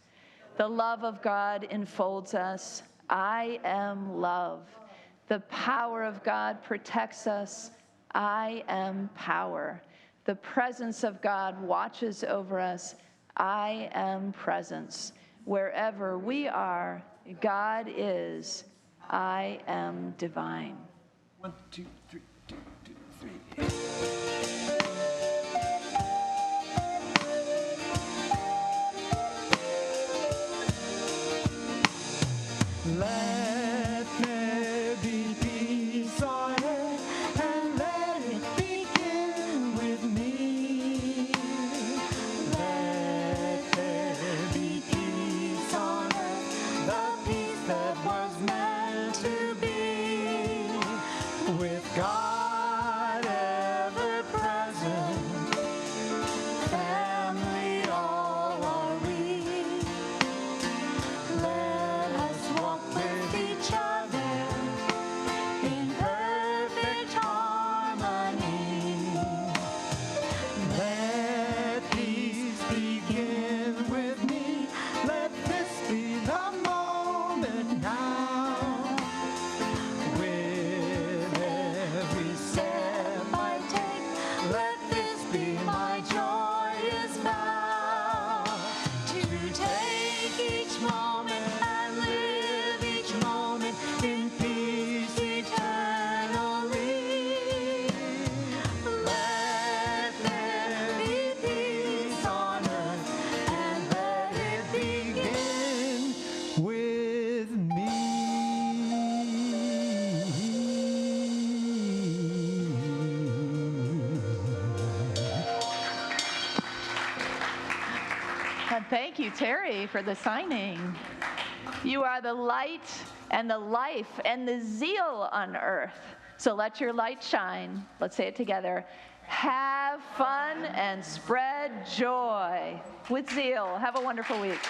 S6: The love of God enfolds us. I am love. The power of God protects us. I am power. The presence of God watches over us. I am presence. Wherever we are, God is. I am divine.
S2: 1, 2, 3, 2, 2, 3. Let there be peace on earth, and let it begin with me. Let there be peace on earth, the peace that was meant to be, with God ever present, family all are we.
S6: Thank you, Terry, for the signing. You are the light and the life and the zeal on earth. So let your light shine. Let's say it together. Have fun and spread joy with Zeal. Have a wonderful week.